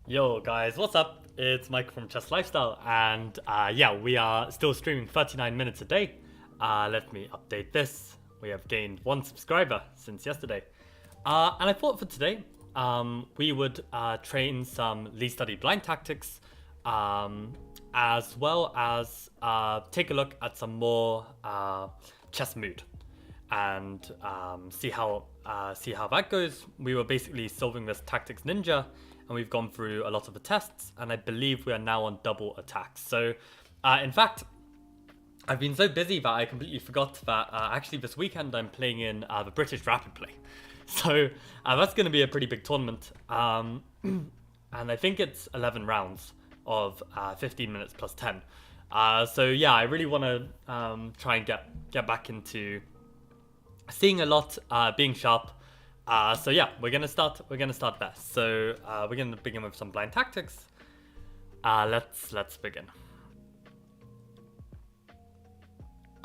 Yo guys, what's up? It's Mike from Chess Lifestyle, and yeah, we are still streaming 39 minutes a day. Let me update this. We have gained 1 subscriber since yesterday. And I thought for today, we would train some Lee Study blind tactics, as well as take a look at some more chess mood, and see how that goes. We were basically solving this tactics ninja, and we've gone through a lot of the tests, and I believe we are now on double attacks. So, in fact, I've been so busy that I completely forgot that actually this weekend I'm playing in the British Rapid Play. So that's going to be a pretty big tournament, and I think it's 11 rounds of 15 minutes plus 10. So yeah, I really want to try and get back into seeing a lot, being sharp. So yeah, we're gonna start there. So we're gonna begin with some blind tactics. Let's begin.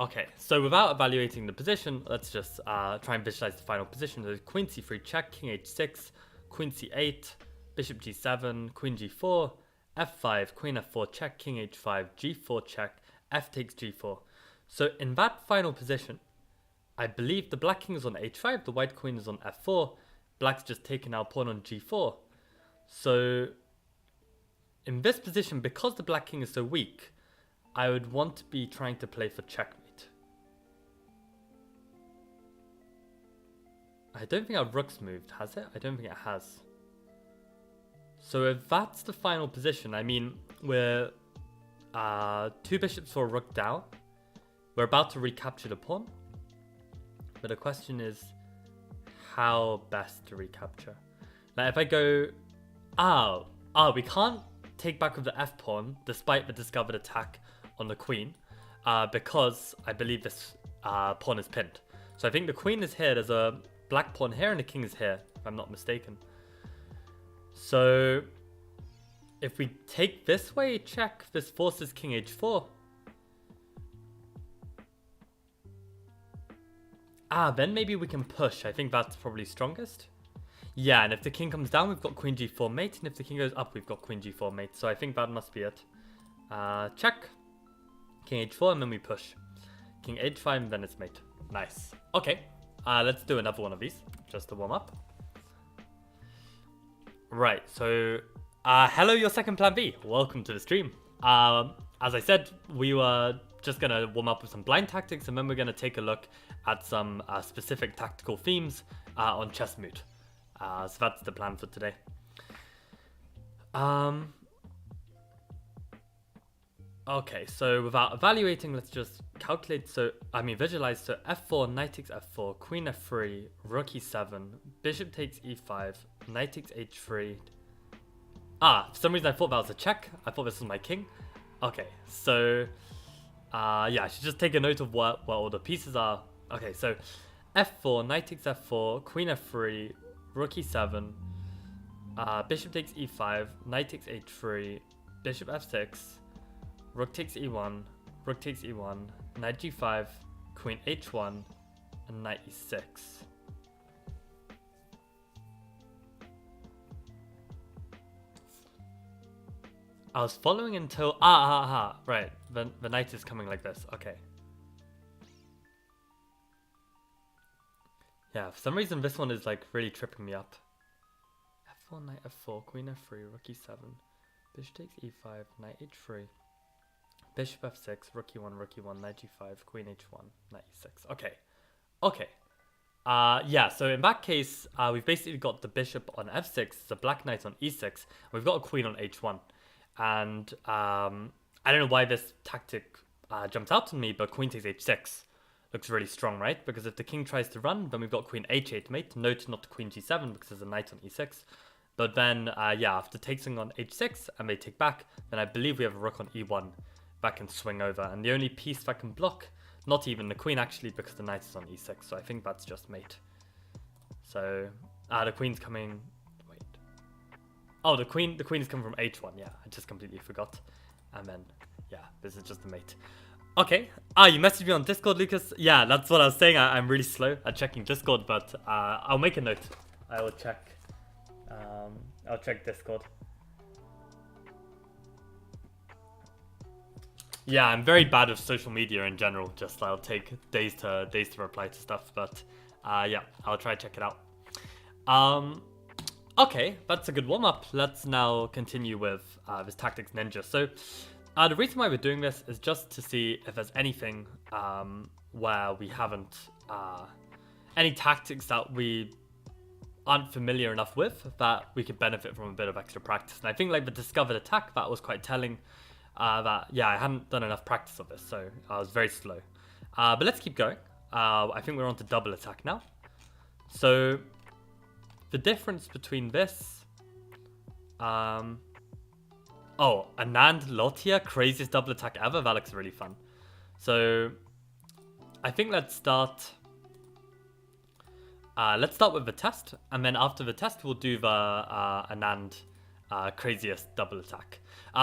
Okay, so without evaluating the position, let's just try and visualize the final position. There's Queen c3 check, King h6, Queen c8, Bishop g7, Queen g4, f5, Queen f4 check, King h5, g4 check, f takes g4. So in that final position, I believe the black king is on h5, the white queen is on f4, black's just taken our pawn on g4. So in this position, because the black king is so weak, I would want to be trying to play for checkmate. I don't think our rook's moved, has it? I don't think it has. So if that's the final position, I mean, we're 2 bishops for a rook down. We're about to recapture the pawn. But the question is, how best to recapture? Now, if I go, we can't take back with the f pawn despite the discovered attack on the queen, because I believe this pawn is pinned. So I think the queen is here. There's a black pawn here, and the king is here, if I'm not mistaken. So if we take this way, check. This forces king h4. Then maybe we can push. I think that's probably strongest. Yeah, and if the king comes down, we've got queen g4 mate. And if the king goes up, we've got queen g4 mate. So I think that must be it. Check. King h4, and then we push. King h5, and then it's mate. Nice. Okay. Let's do another one of these, just to warm up. Right, so... hello, your second plan B. Welcome to the stream. As I said, we were just going to warm up with some blind tactics, and then we're going to take a look at some specific tactical themes on chess mood. So that's the plan for today. Okay, so without evaluating, let's just calculate. Visualize. So f4, knight takes f4, queen f3, rook e7, bishop takes e5, knight takes h3. For some reason I thought that was a check. I thought this was my king. Okay, so yeah, I should just take a note of what all the pieces are. Okay, so f4, knight takes f4, queen f3, rook e7, bishop takes e5, knight takes h3, bishop f6, rook takes e1, rook takes e1, knight g5, queen h1, and knight e6. I was following until... right. The knight is coming like this. Okay. Yeah, for some reason this one is like really tripping me up. f4, knight f4, queen f3, rook e7, bishop takes e5, knight h3, bishop f6, rook e1, knight g5, queen h1, knight e6. Okay. Yeah, so in that case, we've basically got the bishop on f6, the black knight on e6, we've got a queen on h1. And I don't know why this tactic jumps out to me, but queen takes h6 looks really strong, right? Because if the king tries to run, then we've got queen h8 mate. Note not queen g7 because there's a knight on e6. But then, yeah, after taking on h6 and they take back, then I believe we have a rook on e1 that can swing over. And the only piece that can block, not even the queen actually, because the knight is on e6. So I think that's just mate. So the queen's coming... Oh, the queen is coming from h1. Yeah, I just completely forgot. And then, yeah, this is just the mate. Okay. You messaged me on Discord, Lucas. Yeah, that's what I was saying. I'm really slow at checking Discord, but I'll make a note. I will check. I'll check Discord. Yeah, I'm very bad with social media in general. Just I'll take days to reply to stuff, but yeah, I'll try to check it out. Um, okay, that's a good warm up. Let's now continue with this Tactics Ninja. So, the reason why we're doing this is just to see if there's anything where we haven't any tactics that we aren't familiar enough with that we could benefit from a bit of extra practice. And I think like the discovered attack, that was quite telling. That yeah, I hadn't done enough practice of this, so I was very slow. But let's keep going. I think we're on to double attack now. So the difference between this, oh, Anand Lotia, craziest double attack ever. That looks really fun. So I think let's start with the test, and then after the test we'll do the Anand craziest double attack.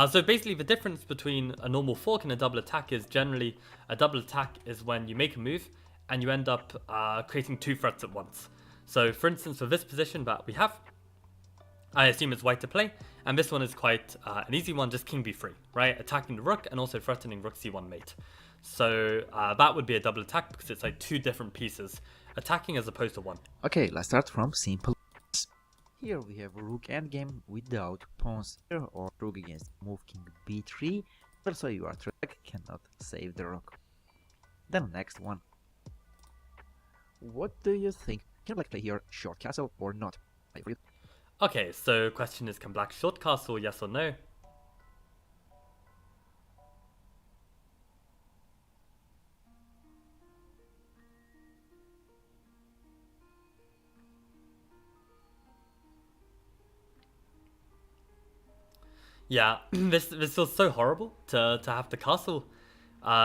So basically the difference between a normal fork and a double attack is generally a double attack is when you make a move and you end up creating two threats at once. So for instance, for this position that we have, I assume it's white to play, and this one is quite an easy one, just king b3, right? Attacking the rook and also threatening rook c1 mate. So that would be a double attack because it's like two different pieces attacking as opposed to one. Okay, let's start from simple. Here we have rook endgame without pawns here, or rook against move king b3, also your track cannot save the rook. Then next one. What do you think? Can black play here short castle or not? Okay, so question is, can black short castle, yes or no? Yeah, this feels so horrible to have the castle,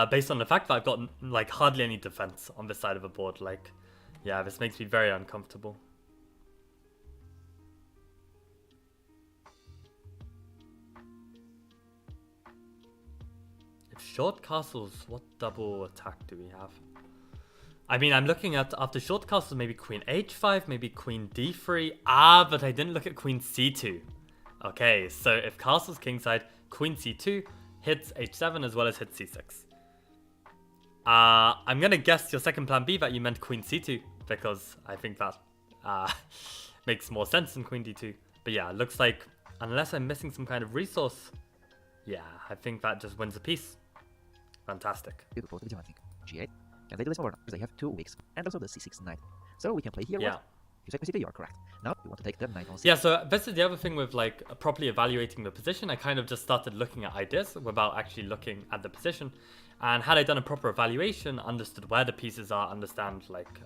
based on the fact that I've got like hardly any defense on this side of the board. Like, yeah, this makes me very uncomfortable. If short castles, what double attack do we have? I mean, I'm looking at after short castles, maybe queen h5, maybe queen d3. But I didn't look at queen c2. Okay, so if castle's kingside, queen c2 hits h7 as well as hits c6. I'm gonna guess your second plan B that you meant queen c2 because I think that makes more sense than queen d2. But yeah, it looks like unless I'm missing some kind of resource, yeah, I think that just wins a piece. Fantastic. Beautiful, I think. G8. Can they do this over? Because they have 2 weeks, and also the c6 knight. So we can play here. Yeah. What? You said basically you are correct. Now you want to take the knight on c6. Yeah, so this is the other thing with like properly evaluating the position. I kind of just started looking at ideas without actually looking at the position. And had I done a proper evaluation, understood where the pieces are, understand like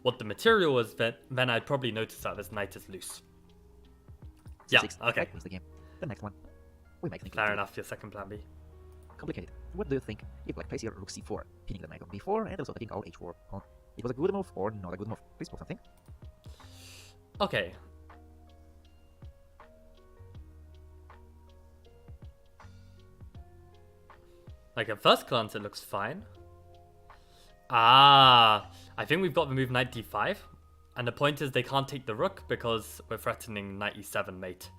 what the material was, then I'd probably notice that this knight is loose. Yeah, okay. Wins the game. The next one. We make Fair enough, your second plan B. Complicated. What do you think if black plays here rook c4, pinning the knight on b4 and also taking out h4 pawn? It was a good move or not a good move? Please put something. Okay. Like at first glance it looks fine. I think we've got the move knight d5. And the point is they can't take the rook because we're threatening knight e7 mate.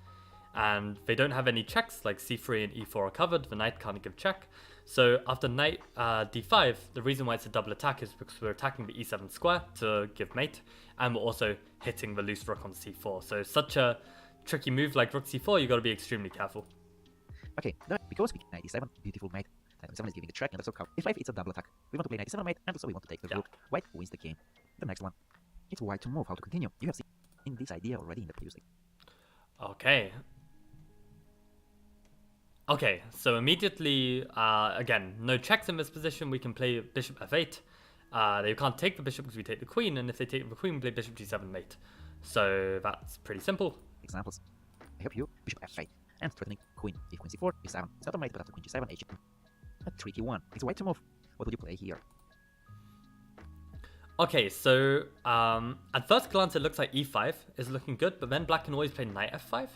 And they don't have any checks, like c3 and e4 are covered, the knight can't give check. So after knight d5, the reason why it's a double attack is because we're attacking the e7 square to give mate, and we're also hitting the loose rook on c4. So such a tricky move like rook c4, you gotta be extremely careful. Okay, now because we knight e7, beautiful mate, knight e7 is giving the check and also cover. If it's a double attack, we want to play knight e7 mate, and also we want to take the rook. White wins the game. The next one. It's white to move, how to continue. You have seen this idea already in the previous league. Okay. Okay, so immediately, again, no checks in this position. We can play bishop f8. They can't take the bishop because we take the queen, and if they take the queen, we play bishop g7 mate. So that's pretty simple. Examples. I help you, bishop f8, and threatening queen. If queen c4, b7, it's not a mate, but after queen g7, h8. A tricky one. It's white to move. What would you play here? Okay, so at first glance, it looks like e5 is looking good, but then black can always play knight f5.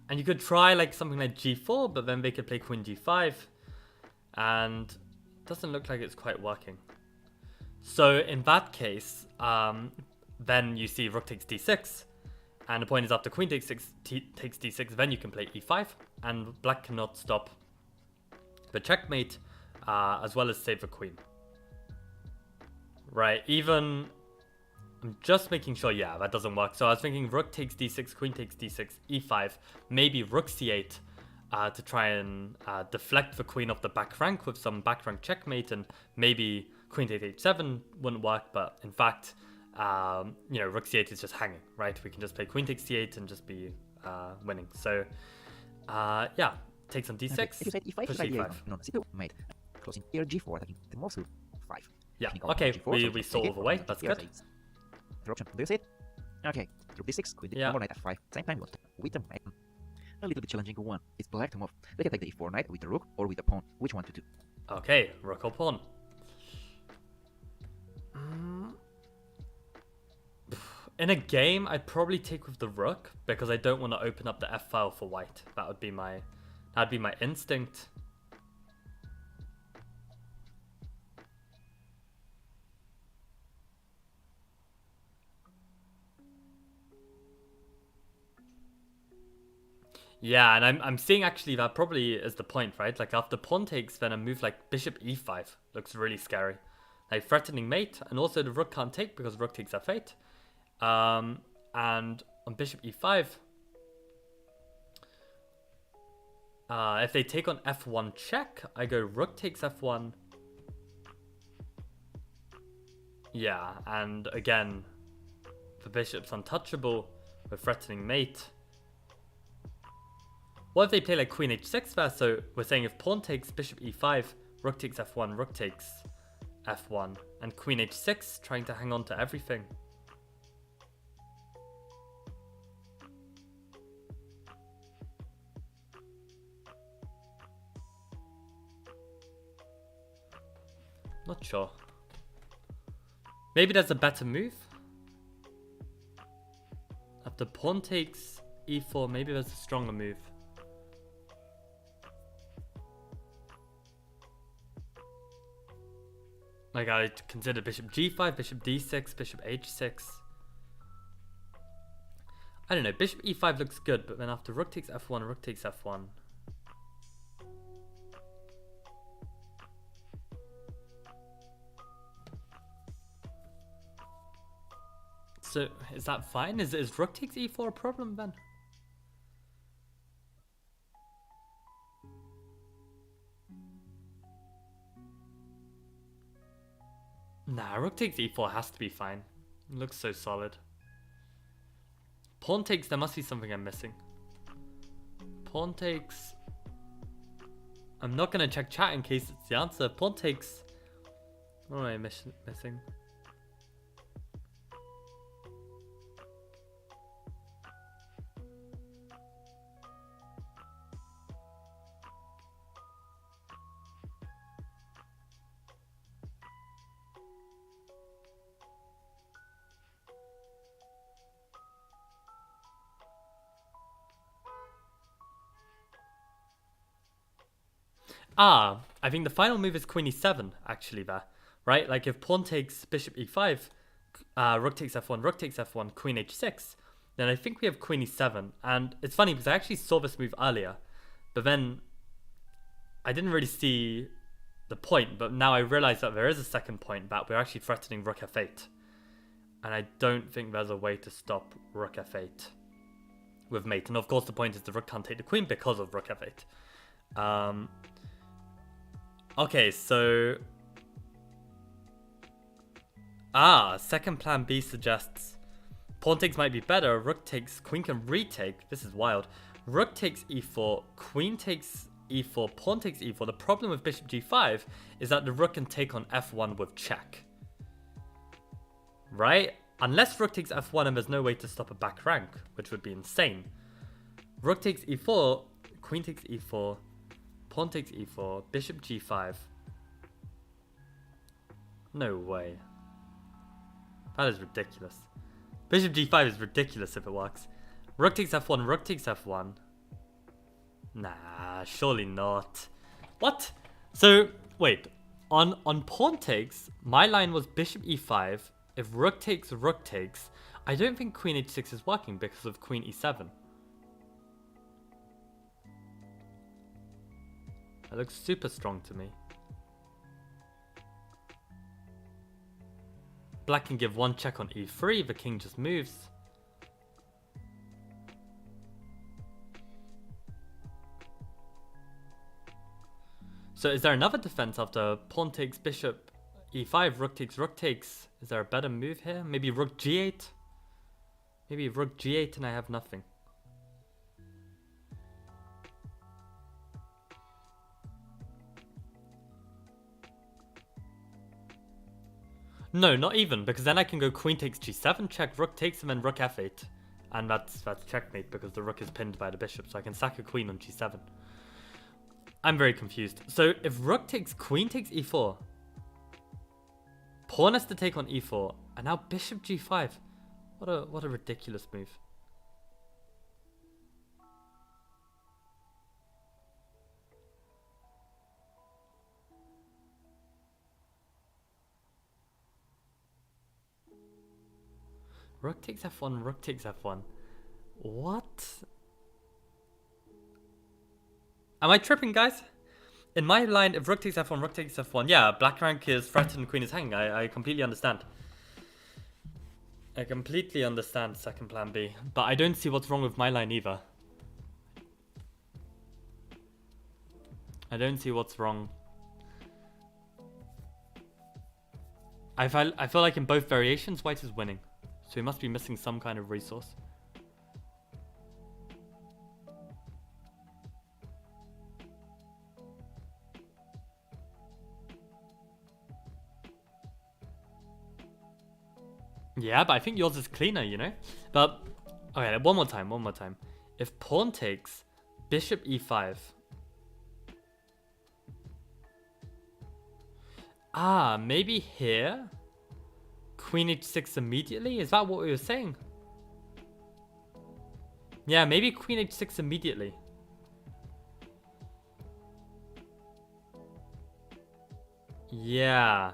And you could try like something like g4, but then they could play queen g5. And it doesn't look like it's quite working. So in that case, then you see rook takes d6. And the point is after queen takes d6, then you can play e5. and black cannot stop the checkmate, as well as save the queen. Right, even... I'm just making sure, yeah, that doesn't work. So I was thinking rook takes d6, queen takes d6, e5, maybe rook c8 to try and deflect the queen off the back rank with some back rank checkmate, and maybe queen takes h7 wouldn't work, but in fact, you know, rook c8 is just hanging, right? We can just play queen takes c8 and just be winning. So, yeah, takes on d6, Okay. If you said e5, push should I be e5. no, c2, mate. Closing here g4, attacking the move to 5. Yeah, King on okay, g4, so we take solve it, away, and that's here good. is the option. Do you see it? Okay, rook d6, queen Yeah. d4, knight f5. Same time, with the knight. A little bit challenging one. It's black to move. They can take the e4 knight with the rook or with the pawn. Which one to do? Okay, rook or pawn. In a game, I'd probably take with the rook because I don't want to open up the f file for white. That'd be my instinct. Yeah, and I'm seeing actually that probably is the point, right? Like after pawn takes, then a move like bishop e5 looks really scary. Like threatening mate, and also the rook can't take because rook takes f8. And on bishop e5, if they take on f1 check, I go rook takes f1. Yeah, and again, the bishop's untouchable with threatening mate. What if they play like queen h6 there? So we're saying if pawn takes bishop e5, rook takes f1, rook takes f1, and queen h6, trying to hang on to everything. Not sure. Maybe there's a better move. After pawn takes e4, maybe there's a stronger move. Like I'd consider bishop g5, bishop d6, bishop h6. I don't know, bishop e5 looks good, but then after rook takes f1, rook takes f1. So, is that fine? Is rook takes e4 a problem then? Nah, rook takes e4 has to be fine. It looks so solid. Pawn takes, there must be something I'm missing. Pawn takes... I'm not going to check chat in case it's the answer. Pawn takes... What am I missing? I think the final move is queen e7, actually, there. Right? Like, if pawn takes bishop e5, rook takes f1, rook takes f1, queen h6, then I think we have queen e7. And it's funny, because I actually saw this move earlier, but then I didn't really see the point, but now I realize that there is a second point, that we're actually threatening rook f8. And I don't think there's a way to stop rook f8 with mate. And of course, the point is the rook can't take the queen because of rook f8. Okay, so... second plan B suggests pawn takes might be better, rook takes, queen can retake. This is wild. Rook takes e4, queen takes e4, pawn takes e4. The problem with bishop g5 is that the rook can take on f1 with check. Right? Unless rook takes f1 and there's no way to stop a back rank, which would be insane. Rook takes e4, queen takes e4, pawn takes e4, bishop g5. No way. That is ridiculous. Bishop g5 is ridiculous if it works. Rook takes f1, rook takes f1. Nah, surely not. What? So, wait. On pawn takes, my line was bishop e5. If rook takes, I don't think queen h6 is working because of queen e7. That looks super strong to me. Black can give one check on e3, the king just moves. So is there another defense after pawn takes bishop e5, rook takes? Is there a better move here? Maybe rook g8? Maybe rook g8 and I have nothing. No, not even, because then I can go queen takes g7, check, rook takes, and then rook f8. And that's checkmate because the rook is pinned by the bishop, so I can sack a queen on g7. I'm very confused. So if rook takes, queen takes e4, pawn has to take on e4, and now bishop g5. What a ridiculous move. Rook takes f1, rook takes f1. What? Am I tripping, guys? In my line, if rook takes f1, rook takes f1, yeah, black rank is threatened, queen is hanging. I completely understand. I completely understand second plan B, but I don't see what's wrong with my line either. I don't see what's wrong. I feel like in both variations, white is winning. So he must be missing some kind of resource. Yeah, but I think yours is cleaner, you know? But, okay, one more time. If pawn takes, bishop e5. Ah, maybe here? Queen h6 immediately? Is that what we were saying? Yeah, maybe queen h6 immediately. Yeah,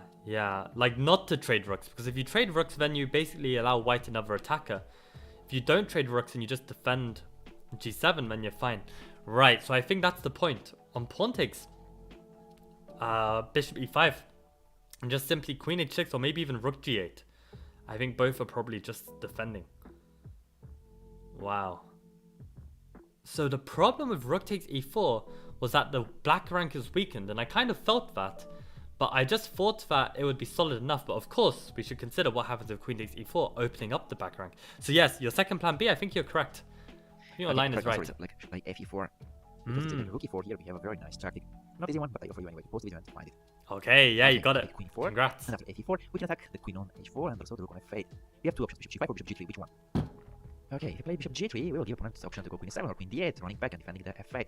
like not to trade rooks, because if you trade rooks, then you basically allow white another attacker. If you don't trade rooks and you just defend g7, then you're fine. Right, so I think that's the point. On pawn takes, bishop e5, and just simply queen h6 or maybe even rook g8. I think both are probably just defending. Wow. So the problem with rook takes e4 was that the black rank is weakened, and I kind of felt that. But I just thought that it would be solid enough. But of course, we should consider what happens if queen takes e4, opening up the back rank. So yes, your second plan B, I think you're correct. Your line is right. Sorry, like should play fe4. Because rook e4 here, we have a very nice tactic. Not easy one, but I offer you anyway. Post video and find it. Okay, yeah, you got it. Queen 4. Congrats. And after f4, we can attack the queen on h4 and also the rook on f8. We have two options, bishop g5 or bishop g3. Which one? Okay, if we play bishop g3, we will give opponent's option to go queen 7 or queen d8, running back and defending the f8.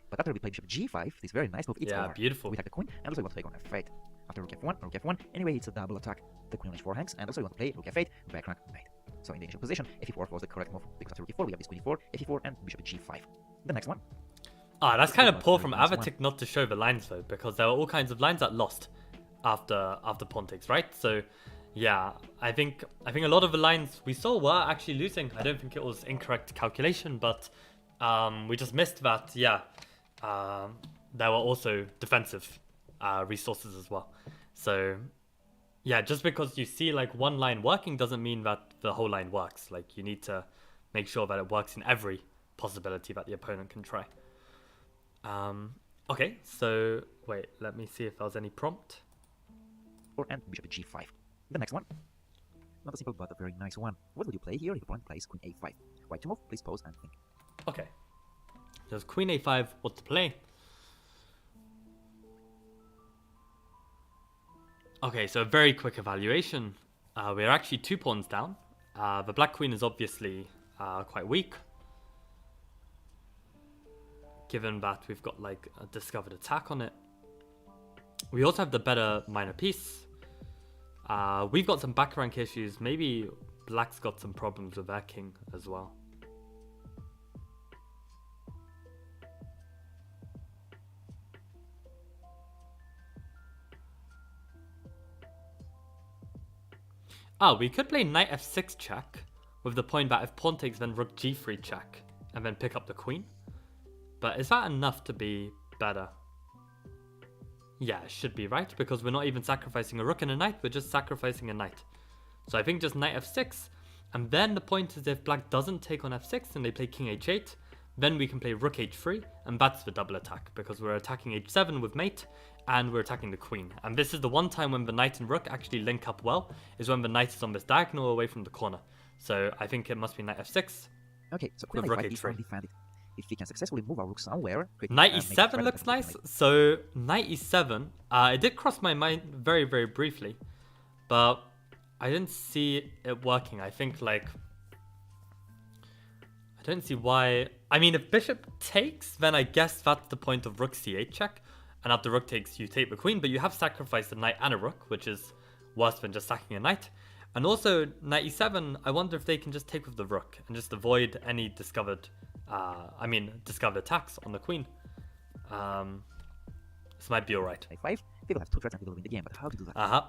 But after we play bishop g5, this very nice move, it's over. Beautiful. We attack the queen and also we want to take on f8. After rook f1, anyway, it's a double attack. The queen on h4 hangs, and also we want to play rook f8, back rank mate. So in the initial position, f4 was the correct move, because after rook e4, we have this queen e4, f4, and bishop g5. The next one. Ah, that's kind of poor from Avatic not to show the lines though, because there were all kinds of lines that lost after pawn takes, right? So yeah, I think a lot of the lines we saw were actually losing. I don't think it was incorrect calculation, but we just missed that. Yeah, there were also defensive resources as well. So yeah, just because you see like one line working doesn't mean that the whole line works. Like you need to make sure that it works in every possibility that the opponent can try. Okay, so wait, let me see if there was any prompt. And bishop g5. The next one. Not a simple but a very nice one. What would you play here if opponent plays queen a5? White to move, please pause and think. Okay. There's queen a5, what to play? Okay, so a very quick evaluation. We're actually 2 pawns down. The black queen is obviously quite weak, given that we've got like a discovered attack on it. We also have the better minor piece. We've got some back rank issues. Maybe black's got some problems with their king as well. We could play knight f6 check, with the point that if pawn takes, then rook g3 check, and then pick up the queen. But is that enough to be better? Yeah, it should be right, because we're not even sacrificing a rook and a knight, we're just sacrificing a knight. So I think just knight f6, and then the point is if black doesn't take on f6 and they play king h8, then we can play rook h3, and that's the double attack, because we're attacking h7 with mate, and we're attacking the queen. And this is the one time when the knight and rook actually link up well, is when the knight is on this diagonal away from the corner. So I think it must be knight f6. Okay, so queen With rook a5 is h3. already defended. If we can successfully move our rook somewhere, Knight make e7 threat looks defensive nice. knight. So knight e7, it did cross my mind very, very briefly, but I didn't see it working. I think like, I don't see why. I mean, if bishop takes, then I guess that's the point of rook c8 check, and after rook takes, you take the queen, but you have sacrificed a knight and a rook, which is worse than just sacking a knight. And also, knight e7, I wonder if they can just take with the rook and just avoid any discovered attacks on the queen. This might be alright. a5, we will have two threats and we will win the game, but how to do that? Uh-huh.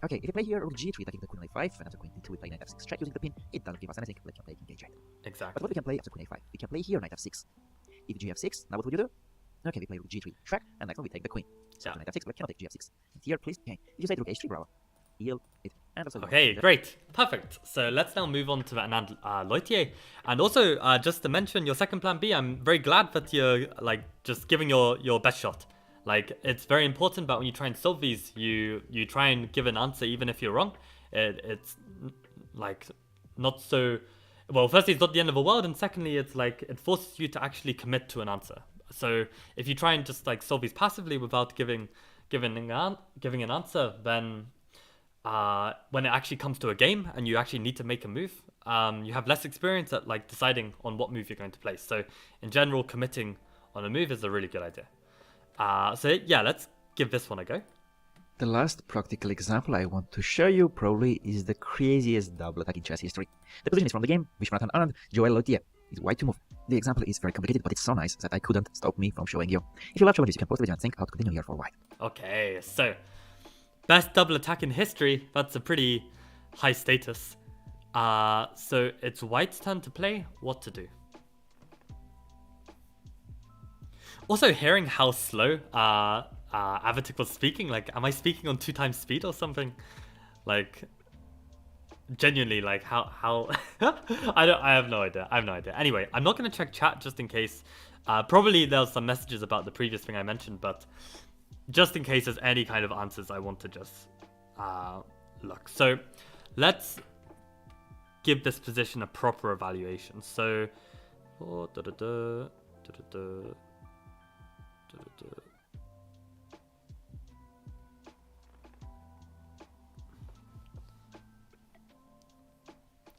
Okay, if you play here rook g3, attacking the queen on a5, and after queen d2 we play knight f6 check using the pin, it doesn't give us anything, we can play king h8. But Exactly. what we can play after queen a5? We can play here knight f6. If gf6, now what will you do? Okay, we play rook g3 check, and next one we take the queen. So Yeah. knight f6, we cannot take gf6. And here, please, okay, if you say rook h3, bravo. Yield it, and also Okay, great. Perfect. So let's now move on to Anand Loitier. And also, just to mention your second plan B, I'm very glad that you're like just giving your best shot. Like, it's very important that when you try and solve these, you try and give an answer even if you're wrong. It's like not so... Well, firstly, it's not the end of the world, and secondly, it's like it forces you to actually commit to an answer. So if you try and just like solve these passively without giving an answer, then when it actually comes to a game and you actually need to make a move, you have less experience at like deciding on what move you're going to play. So in general, committing on a move is a really good idea. So yeah, let's give this one a go. The last practical example I want to show you probably is the craziest double attack in chess history. The position is from the game Vishwanathan Anand, Joel Loitier. It's white to move. The example is very complicated, but it's so nice that I couldn't stop me from showing you. If you love showing this, you can pause the video and think how to continue here for white. Okay, so best double attack in history. That's a pretty high status. So it's white's turn to play. What to do? Also, hearing how slow Avatic was speaking, like, am I speaking on 2 times speed or something? Like, genuinely, like, how I have no idea. Anyway, I'm not gonna check chat just in case. Probably there's some messages about the previous thing I mentioned, but just in case there's any kind of answers, I want to just look. So let's give this position a proper evaluation. So,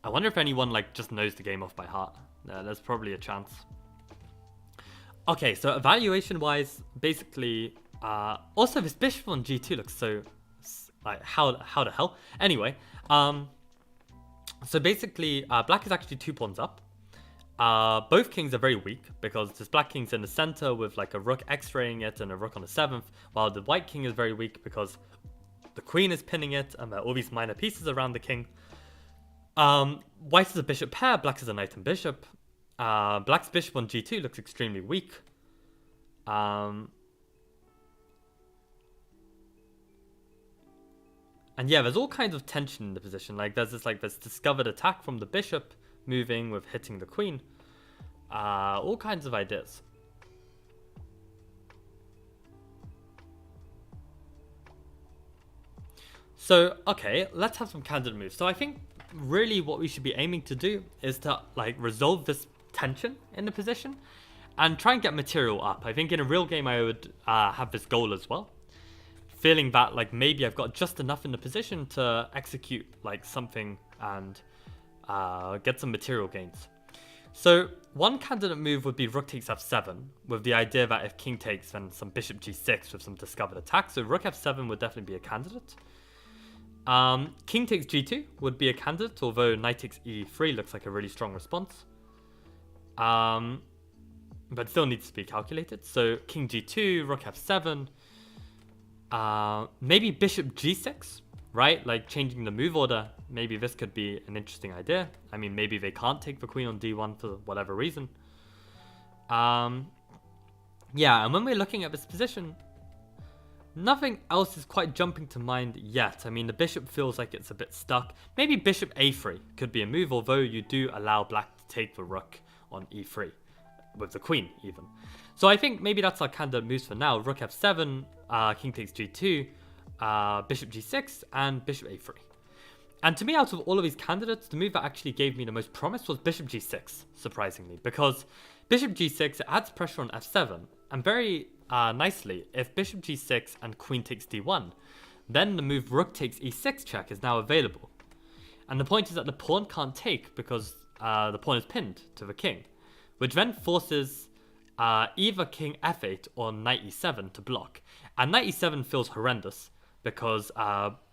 I wonder if anyone like just knows the game off by heart. There's probably a chance. Okay, so evaluation wise, basically, also this bishop on g2 looks so like how the hell. Anyway, so basically, black is actually 2 pawns up. Both kings are very weak because this black king's in the center with like a rook x-raying it and a rook on the 7th, while the white king is very weak because the queen is pinning it and there are all these minor pieces around the king. White is a bishop pair, black is a knight and bishop. Black's bishop on g2 looks extremely weak. And yeah, there's all kinds of tension in the position. Like there's this discovered attack from the bishop moving with hitting the queen. All kinds of ideas. So, okay, let's have some candidate moves. So I think really what we should be aiming to do is to like resolve this tension in the position and try and get material up. I think in a real game I would have this goal as well. Feeling that like maybe I've got just enough in the position to execute like something and get some material gains. So one candidate move would be rook takes f7 with the idea that if king takes then some bishop g6 with some discovered attack. So rook f7 would definitely be a candidate. King takes g2 would be a candidate, although knight takes e3 looks like a really strong response. But still needs to be calculated. So king g2, rook f7, maybe bishop g6, right? Like changing the move order. Maybe this could be an interesting idea. I mean, maybe they can't take the queen on d1 for whatever reason. Yeah, and when we're looking at this position, Nothing else is quite jumping to mind yet. I mean, the bishop feels like it's a bit stuck. Maybe bishop a3 could be a move, although you do allow black to take the rook on e3, with the queen even. So I think maybe that's our candidate moves for now. Rook f7, king takes g2, bishop g6, and bishop a3. And to me, out of all of these candidates, the move that actually gave me the most promise was bishop g6, surprisingly, because bishop g6 adds pressure on f7, and very nicely, if bishop g6 and queen takes d1, then the move rook takes e6 check is now available. And the point is that the pawn can't take because the pawn is pinned to the king, which then forces either king f8 or knight e7 to block. And knight e7 feels horrendous because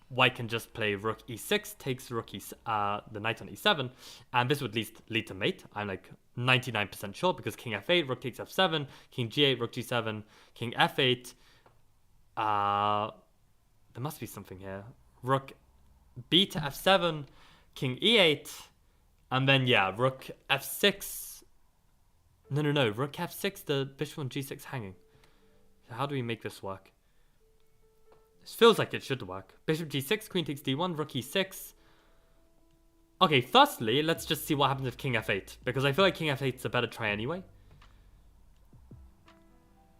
white can just play rook e6, takes rook the knight on e7, and this would lead to mate. I'm like 99% sure, because king f8, rook takes f7, king g8, rook g7, king f8. There must be something here. Rook b to f7, king e8, and then yeah, rook f6. No, rook f6, the bishop on g6 hanging. So how do we make this work? This feels like it should work. Bishop g6, queen takes d1, rook e6. Okay, firstly, let's just see what happens with king f8, because I feel like king f8 is a better try anyway.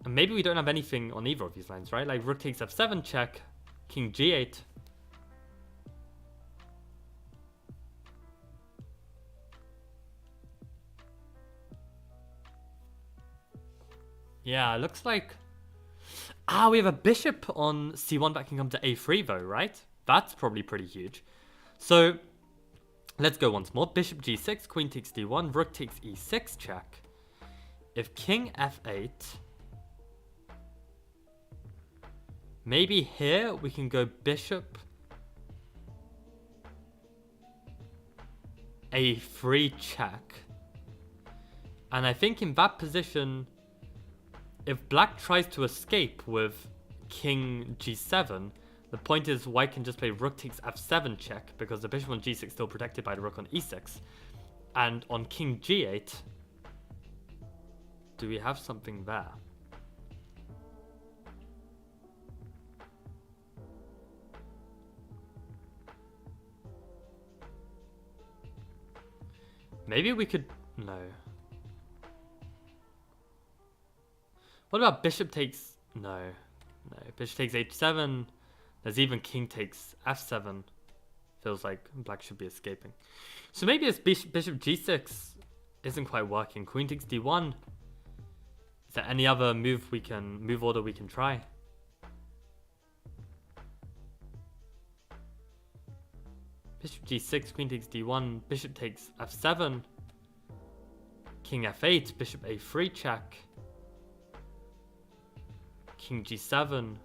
And maybe we don't have anything on either of these lines, right? Like rook takes f7 check, king g8. Yeah, it looks like... we have a bishop on c1 that can come to a3 though, right? That's probably pretty huge. So... let's go once more. Bishop g6, queen takes d1, rook takes e6 check. If king f8, maybe here we can go bishop a3 check. And I think in that position, if black tries to escape with king g7, the point is white can just play rook takes f7 check, because the bishop on g6 is still protected by the rook on e6. And on king g8, do we have something there? Maybe we could... no. What about bishop takes... no. Bishop takes h7... there's even king takes f7. Feels like black should be escaping. So maybe this bishop g6 isn't quite working. Queen takes d1. Is there any other move order we can try? Bishop g6, queen takes d1, bishop takes f7. King f8, bishop a3 check. King g7.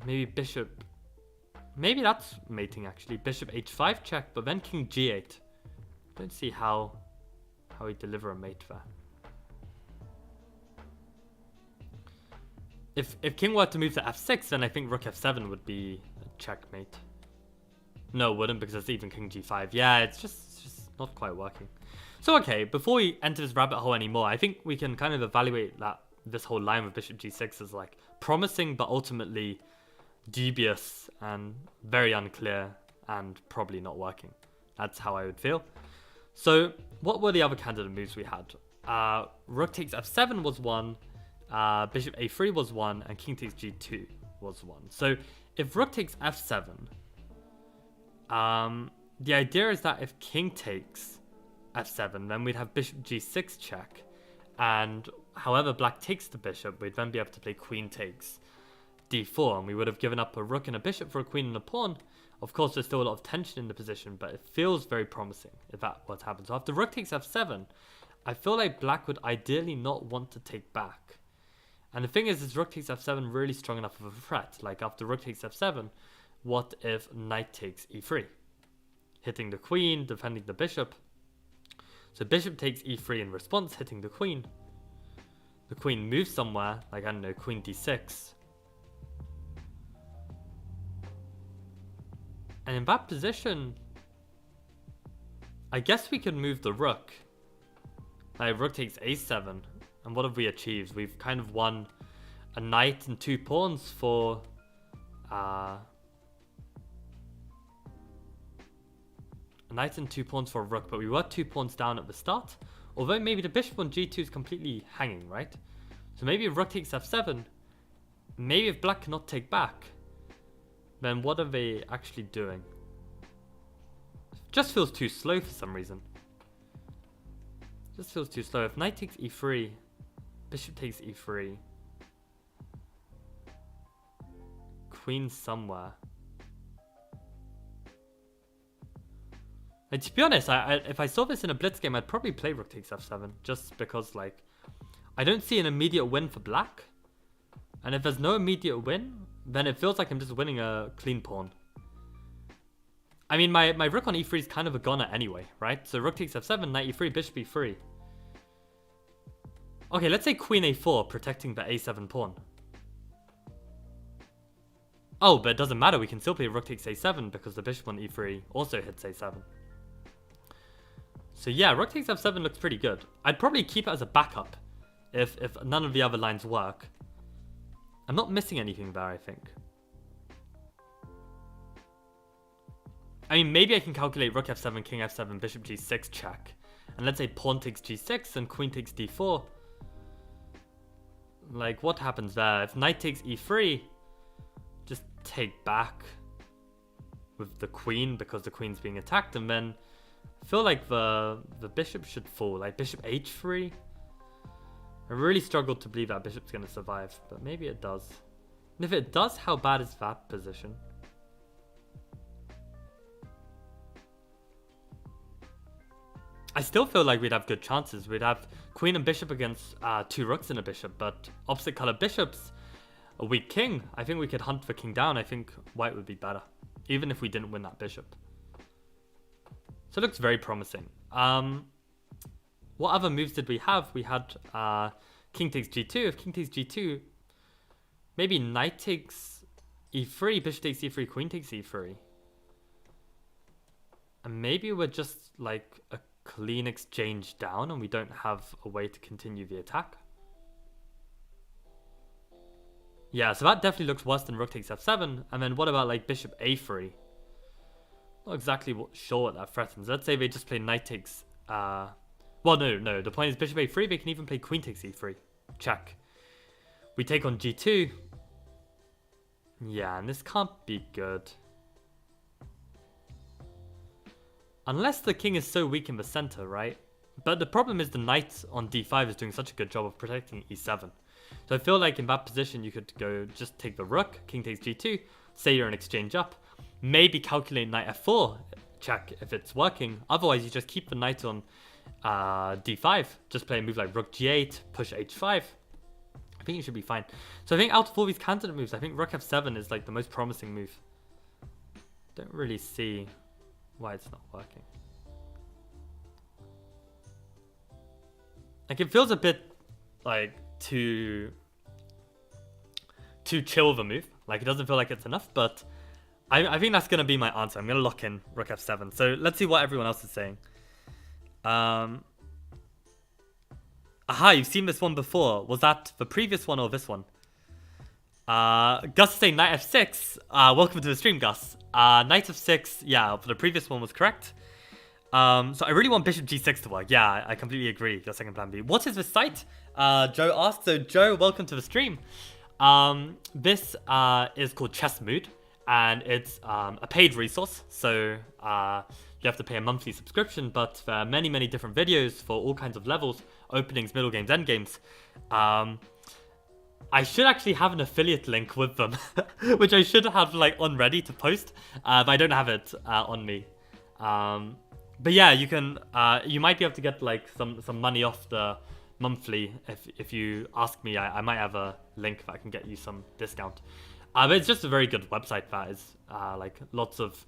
Maybe bishop... maybe that's mating actually. Bishop h5 check, but then king g8. Don't see how we deliver a mate there. If king were to move to f6, then I think rook f7 would be a checkmate. No, it wouldn't, because it's even king g5. Yeah, it's just not quite working. So okay, before we enter this rabbit hole anymore, I think we can kind of evaluate that this whole line with bishop g6 is like promising, but ultimately dubious and very unclear and probably not working. That's how I would feel. So what were the other candidate moves we had? Rook takes f7 was one, bishop a3 was one, and king takes g2 was one. So if rook takes f7, the idea is that if king takes f7, then we'd have bishop g6 check, and however black takes the bishop, we'd then be able to play queen takes d4, and we would have given up a rook and a bishop for a queen and a pawn. Of course, there's still a lot of tension in the position, but it feels very promising if that were to happen. So after rook takes f7, I feel like black would ideally not want to take back. And the thing is rook takes f7 really strong enough of a threat? Like after rook takes f7, what if knight takes e3? Hitting the queen, defending the bishop. So bishop takes e3 in response, hitting the queen. The queen moves somewhere, like I don't know, queen d6. And in that position, I guess we could move the rook. Like rook takes a7, And what have we achieved? We've kind of won a knight and 2 pawns for... a knight and 2 pawns for a rook, but we were 2 pawns down at the start. Although maybe the bishop on g2 is completely hanging, right? So maybe if rook takes f7, maybe if black cannot take back, then what are they actually doing? Just feels too slow for some reason. Just feels too slow. If knight takes e3, bishop takes e3, queen somewhere. And to be honest, if I saw this in a blitz game, I'd probably play rook takes f7, just because, like, I don't see an immediate win for black. And if there's no immediate win, then it feels like I'm just winning a clean pawn. I mean, my rook on e3 is kind of a goner anyway, right? So rook takes f7, knight e3, bishop e3. Okay, let's say queen a4, protecting the a7 pawn. Oh, but it doesn't matter. We can still play rook takes a7 because the bishop on e3 also hits a7. So yeah, rook takes f7 looks pretty good. I'd probably keep it as a backup if none of the other lines work. I'm not missing anything there, I think. I mean, maybe I can calculate rook f7, king f7, bishop g6 check. And let's say pawn takes g6 and queen takes d4. Like, what happens there? If knight takes e3, just take back with the queen because the queen's being attacked, and then I feel like the bishop should fall. Like bishop h3. I really struggled to believe that bishop's going to survive, but maybe it does. And if it does, how bad is that position? I still feel like we'd have good chances. We'd have queen and bishop against 2 rooks and a bishop, but opposite color bishops, a weak king. I think we could hunt the king down. I think white would be better, even if we didn't win that bishop. So it looks very promising. What other moves did we have? We had king takes g2. If king takes g2, maybe knight takes e3, bishop takes e3, queen takes e3. And maybe we're just like a clean exchange down and we don't have a way to continue the attack. Yeah, so that definitely looks worse than rook takes f7. And then what about like bishop a3? Not exactly sure what that threatens. Let's say they just play knight takes... well, no. The point is bishop a3. They can even play queen takes e3. Check. We take on g2. Yeah, and this can't be good. Unless the king is so weak in the center, right? But the problem is the knight on d5 is doing such a good job of protecting e7. So I feel like in that position you could go just take the rook, king takes g2, say you're an exchange up, maybe calculate knight f4, check if it's working. Otherwise you just keep the knight on d5, just play a move like rook g8, push h5. I think you should be fine. So I think out of all these candidate moves, I think rook f7 is like the most promising move. Don't really see why it's not working. Like it feels a bit like too chill of a move. Like it doesn't feel like it's enough, but I think that's going to be my answer. I'm going to lock in rook f7. So let's see what everyone else is saying. Aha, you've seen this one before. Was that the previous one or this one? Gus is saying knight f6. Welcome to the stream, Gus. Knight f6, yeah, the previous one was correct. So I really want bishop g6 to work. Yeah, I completely agree. Your second plan B. What is this site? Joe asked. So Joe, welcome to the stream. This is called Chess Mood, and it's a paid resource. So you have to pay a monthly subscription, but there are many, many different videos for all kinds of levels, openings, middle games, end games. I should actually have an affiliate link with them, which I should have like on ready to post, but I don't have it on me. But yeah, you can. You might be able to get like some money off the monthly if you ask me. I might have a link that I can get you some discount. But it's just a very good website that is like lots of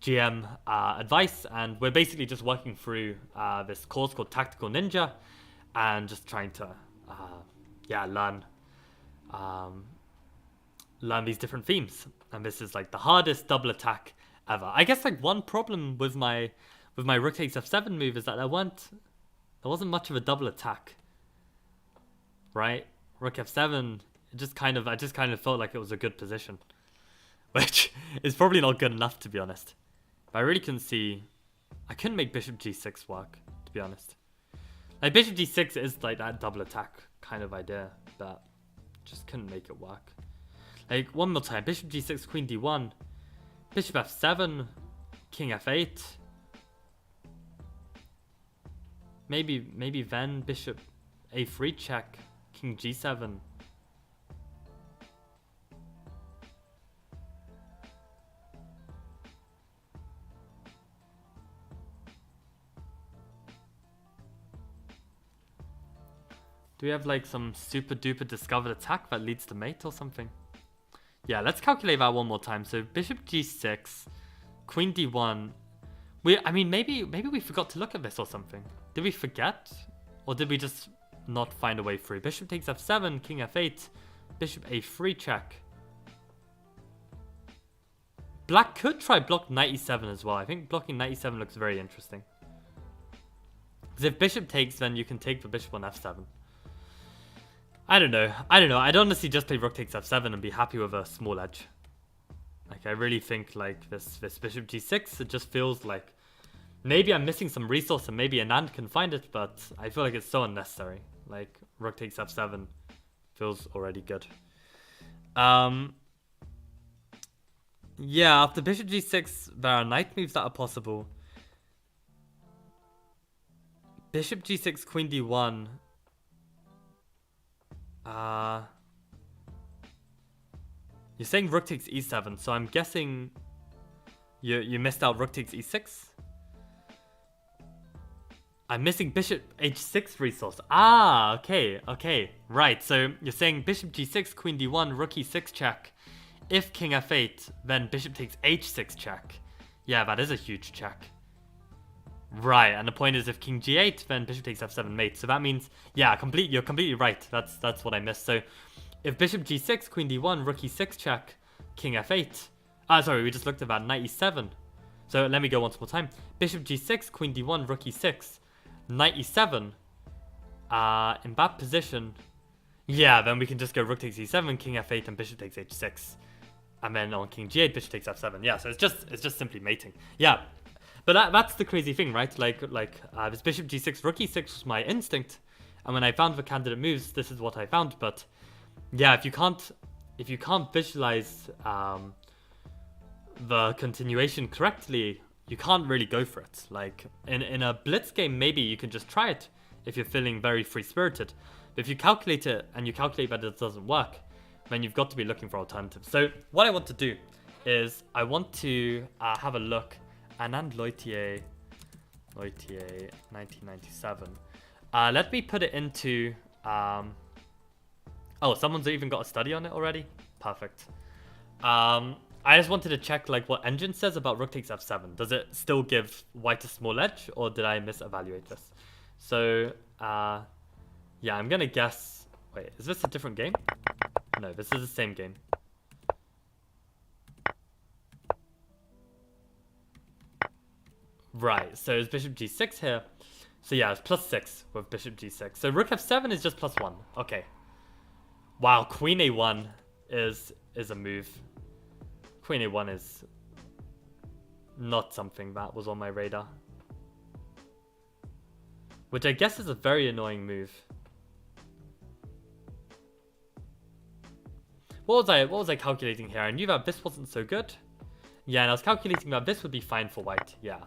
GM advice, and we're basically just working through this course called Tactical Ninja, and just trying to learn these different themes. And this is like the hardest double attack ever. I guess like one problem with my rook takes f7 move is that there wasn't much of a double attack. right? Rook f7. I just kind of felt like it was a good position, which is probably not good enough to be honest. But I really couldn't see. I couldn't make bishop g6 work, to be honest. Like bishop d6 is like that double attack kind of idea, but just couldn't make it work. Like one more time, bishop g6, queen d1, bishop f7, king f8. Maybe then bishop a3 check, king g7. Do we have like some super duper discovered attack that leads to mate or something? Yeah, let's calculate that one more time. So bishop g6, queen d1. Maybe we forgot to look at this or something. Did we forget? Or did we just not find a way through? Bishop takes f7, king f8, bishop a3 check. Black could try block knight e7 as well. I think blocking knight e7 looks very interesting. Because if bishop takes, then you can take the bishop on f7. I don't know. I'd honestly just play rook takes f7 and be happy with a small edge. Like, I really think, like, this bishop g6, it just feels like maybe I'm missing some resource and maybe Anand can find it, but I feel like it's so unnecessary. Like, rook takes f7 feels already good. Yeah, after bishop g6, there are knight moves that are possible. Bishop g6, queen d1. You're saying rook takes e7, so I'm guessing you missed out rook takes e6. I'm missing bishop h6 resource. Okay, right. So you're saying bishop g6, queen d1, rook e6 check. If king f8, then bishop takes h6 check. Yeah, that is a huge check. Right, and the point is if king g8, then bishop takes f7 mate. So that means, yeah, you're completely right. That's what I missed. So if bishop g6, queen d1, rook e6 check, king f8. Sorry, we just looked at that, knight e7. So let me go once more time. Bishop g6, queen d1, rook e6, knight e7. In that position, yeah, then we can just go rook takes e7, king f8, and bishop takes h6. And then on king g8, bishop takes f7. Yeah, so it's just simply mating. Yeah. But that's the crazy thing, right? Like this bishop g6, rook e6 was my instinct, and when I found the candidate moves, this is what I found. But yeah, if you can't visualize the continuation correctly, you can't really go for it. Like in a blitz game, maybe you can just try it if you're feeling very free spirited. But if you calculate it and you calculate that it doesn't work, then you've got to be looking for alternatives. So what I want to do is I want to have a look. Anand Loitier 1997. Let me put it into oh, someone's even got a study on it already. Perfect. I just wanted to check like what engine says about rook takes f7. Does it still give white a small edge, or did I misevaluate this? So yeah, I'm gonna guess. Wait, is this a different game? No, this is the same game. Right, so it's bishop g6 here. So yeah, it's +6 with bishop g6. So rook f7 is just +1. Okay. Wow, queen a1 is a move. Queen a1 is not something that was on my radar. Which I guess is a very annoying move. What was I calculating here? I knew that this wasn't so good. Yeah, and I was calculating that this would be fine for white. Yeah.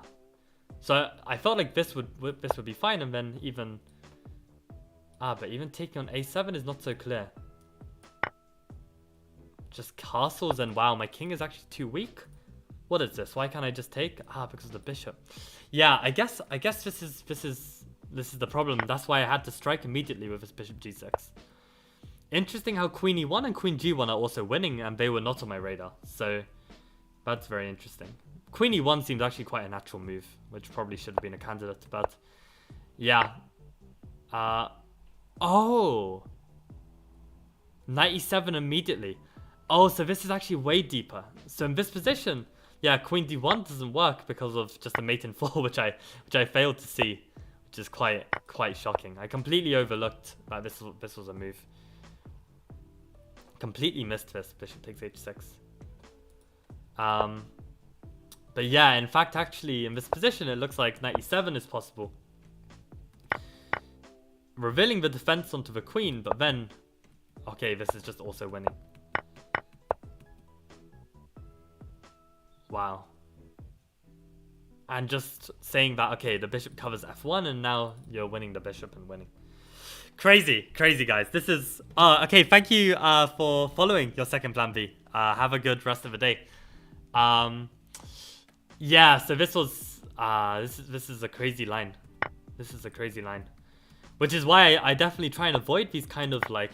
So I felt like this would be fine, and then even but even taking on a7 is not so clear. Just castles, and wow, my king is actually too weak. What is this? Why can't I just take? Because of the bishop. Yeah, I guess this is the problem. That's why I had to strike immediately with this bishop g6. Interesting how queen e1 and queen g1 are also winning, and they were not on my radar. So that's very interesting. Queen e1 seemed actually quite a natural move, which probably should have been a candidate, but yeah. Oh! Knight e7 immediately. Oh, so this is actually way deeper. So in this position, yeah, queen d1 doesn't work because of just a mate in 4, which I failed to see. which is quite shocking. I completely overlooked that this was a move. Completely missed this. Bishop takes h6. But yeah, in fact, actually, in this position, it looks like knight e7 is possible. Revealing the defense onto the queen, but then... Okay, this is just also winning. Wow. And just saying that, okay, the bishop covers f1, and now you're winning the bishop and winning. Crazy, guys. This is... okay, thank you for following your second plan B. Have a good rest of the day. Yeah, so this was... this is a crazy line. This is a crazy line. Which is why I definitely try and avoid these kind of like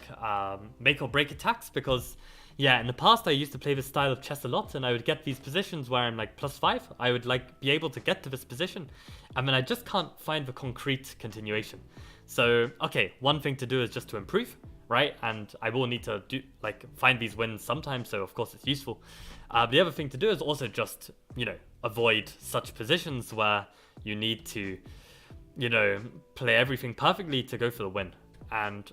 make or break attacks, because yeah, in the past I used to play this style of chess a lot, and I would get these positions where I'm like +5. I would like be able to get to this position, and then I just can't find the concrete continuation. So okay, one thing to do is just to improve, right? And I will need to do like find these wins sometimes, so of course it's useful. The other thing to do is also just, you know, avoid such positions where you need to, you know, play everything perfectly to go for the win. And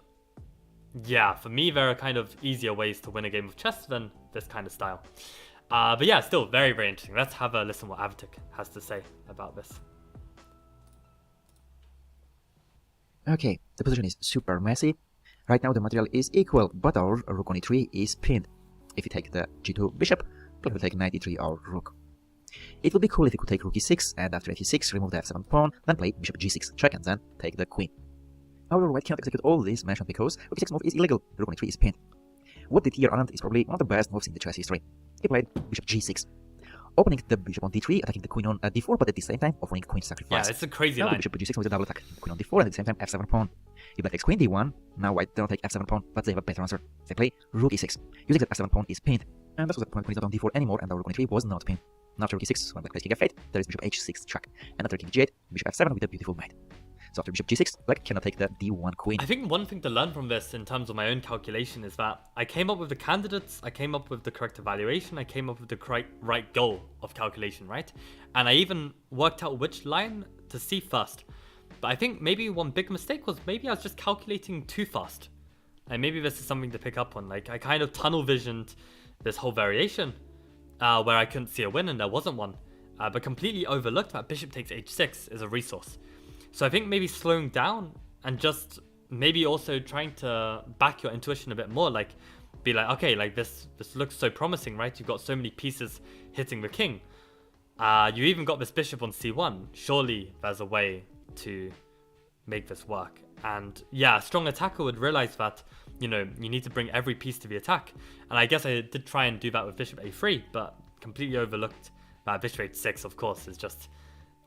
yeah, for me, there are kind of easier ways to win a game of chess than this kind of style. But yeah, still very interesting. Let's have a listen what Avatik has to say about this. Okay, the position is super messy. Right now the material is equal, but our rook on e3 is pinned. If you take the g2 bishop, black will take knight e3 our rook. It would be cool if you could take rook e6, and after f6 remove the f7 pawn, then play bishop g6 check, and then take the queen. However, white cannot execute all this mentioned because rook e6 move is illegal, the rook on e3 is pinned. What did here Anand is probably one of the best moves in the chess history. He played bishop g6, opening the bishop on d3, attacking the queen on d4, but at the same time offering queen sacrifice. Yeah, it's a crazy now line. The bishop g6 with a double attack, queen on d4, and at the same time f7 pawn. If black takes queen d1, now white don't take f7 pawn, but they have a better answer. They play rook e6, using that f7 pawn is pinned, and that's what the point queen is not on d4 anymore, and our rook on e3 was not pinned. Now after rook e6, when black plays king f8, there is bishop h6 check, and after king g8, bishop f7 with a beautiful mate. So after bishop g6, black cannot take the d1 queen. I think one thing to learn from this in terms of my own calculation is that I came up with the candidates, I came up with the correct evaluation, I came up with the right goal of calculation, right? And I even worked out which line to see first. But I think maybe one big mistake was maybe I was just calculating too fast. And maybe this is something to pick up on. Like I kind of tunnel visioned this whole variation where I couldn't see a win and there wasn't one. But completely overlooked that bishop takes h6 is a resource. So I think maybe slowing down and just maybe also trying to back your intuition a bit more, like be like, okay, like this looks so promising, right? You've got so many pieces hitting the king. You even got this bishop on c1. Surely there's a way to make this work. And yeah, a strong attacker would realize that, you know, you need to bring every piece to the attack. And I guess I did try and do that with bishop a3, but completely overlooked that bishop h6, of course, is just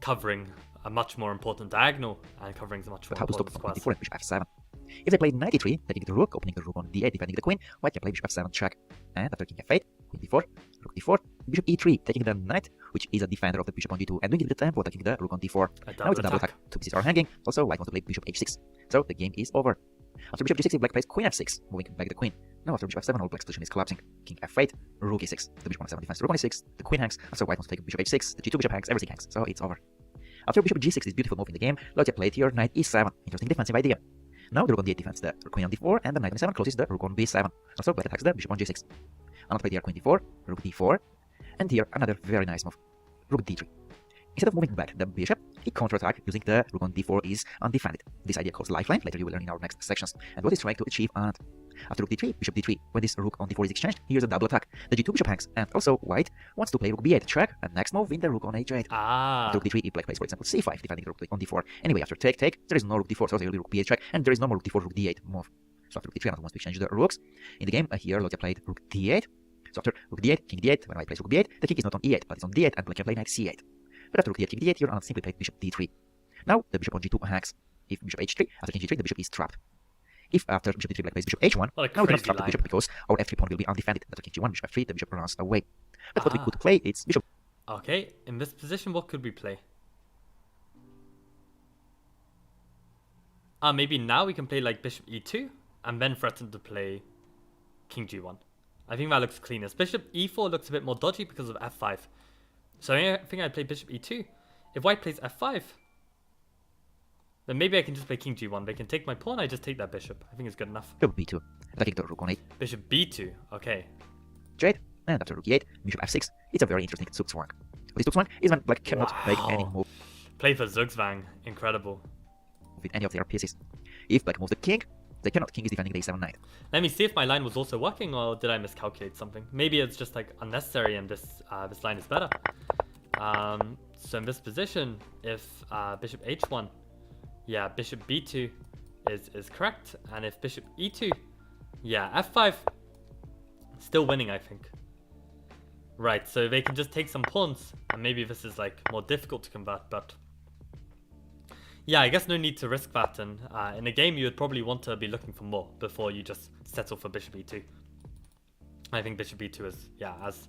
covering a much more important diagonal and covering much more important squares. D4 and bishop f7. If they play knight e3, taking the rook, opening the rook on d8, defending the queen, white can play bishop f7 check. And after king f8, queen d4, rook d4, bishop e3, taking the knight, which is a defender of the bishop on d2, and doing the tempo, attacking the rook on d4. Now it's a double attack. Two pieces are hanging. Also, white wants to play bishop h6. So the game is over. After bishop g6, black plays queen f6, moving back the queen. Now after bishop f7, all black's position is collapsing. King f8, rook e6. The bishop on f7 defends the rook on e6, the queen hangs. After white wants to take bishop h6, the g2 bishop hangs, everything hangs. So it's over. After bishop g6, this beautiful move in the game, Lottie played here knight e7. Interesting defensive idea. Now the rook on d8 defends the queen on d4, and the knight on e7 closes the rook on b7. Also, black attacks the bishop on g6. Another played here queen d4, rook d4, and here another very nice move, rook d3. Instead of moving back the bishop, he counterattack using the rook on d4 is undefended. This idea calls lifeline, later you will learn in our next sections. And what is trying to achieve Anand? After rook d3, bishop d3, when this rook on d4 is exchanged, here's a double attack. The g2 bishop hangs, and also white wants to play rook b8 check, and next move in the rook on h8. After rook d3, if black plays, for example, c5, defending the rook on d4. Anyway, after take, there is no rook d4, so there will be rook b8 check, and there is no more rook d4, rook d8 move. So after rook d3, Anand wants to exchange the rooks. In the game, here Lottie played rook d8. So after rook d8, king d8, when white plays rook b8, the king is not on e8, but it's on d8, and black can play knight c8. But after rook d8, king d8, here Anand simply played bishop d3. Now the bishop on g2 hangs. If bishop h3, after king g3, the bishop is trapped. If after bishop d3, black plays bishop h1, now we cannot trap the bishop because our f3 pawn will be undefended. After king g1, bishop f3, the bishop runs away. But what we could play is bishop. Okay, in this position, what could we play? Maybe now we can play like bishop e2 and then threaten to play king g1. I think that looks cleanest. Bishop e4 looks a bit more dodgy because of f5. So I think I'd play bishop e2. If white plays f5, Then maybe I can just play king g1. They can take my pawn, I just take that bishop. I think it's good enough. Rook b2, attacking the rook on 8. Bishop b2, okay. J8, and after rook e8, bishop f6. It's a very interesting Zugzwang. This Zugzwang is when black cannot make any move Play for Zugzwang, incredible. with any of their pieces. If black moves the king, they cannot. King is defending the a7 knight. Let me see if my line was also working, or did I miscalculate something? Maybe it's just like unnecessary and this line is better. So in this position, if bishop h1, yeah, bishop b2 is correct. And if bishop e2, yeah, f5, still winning, I think. Right, so they can just take some pawns, and maybe this is like more difficult to convert, but yeah, I guess no need to risk that. And in a game, you would probably want to be looking for more before you just settle for bishop e2. I think bishop e2 is, yeah, as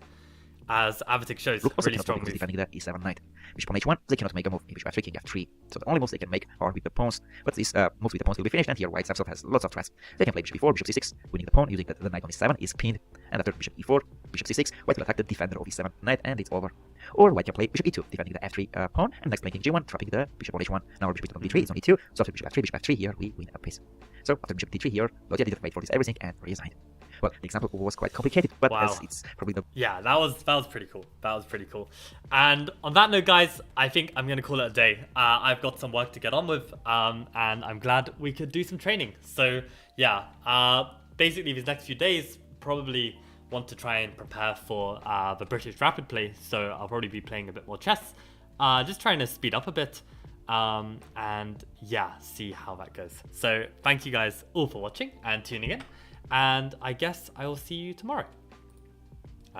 Avatic shows, Rook also really cannot strong move move. defending the e7 knight. Bishop on h1, they cannot make a move. Bishop f3, king f3. So the only moves they can make are with the pawns. But these moves with the pawns will be finished, and here white himself has lots of threats. They can play bishop e4, bishop c6, winning the pawn, using that the knight on e7 is pinned. And after bishop e4, bishop c6, white will attack the defender of e7 knight, and it's over. Or white can play bishop e2, defending the f3 pawn, and next playing king g1, trapping the bishop on h1. Now our bishop on d3 is on e2, so after bishop f3 here, we win a piece. So after bishop d3 here, Lottia didn't wait for this everything and resigned. Well, the example was quite complicated, but Wow. as it's probably the Yeah, that was pretty cool. That was pretty cool. And on that note, guys, I think I'm gonna call it a day. I've got some work to get on with, and I'm glad we could do some training. So yeah, basically these next few days probably want to try and prepare for the British Rapid Play. So I'll probably be playing a bit more chess, just trying to speed up a bit, and yeah, see how that goes. So thank you guys all for watching and tuning in. And I guess I will see you tomorrow.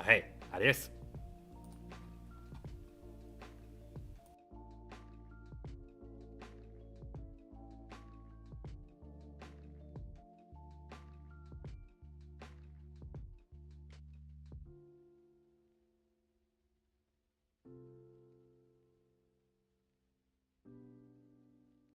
Hey, adios.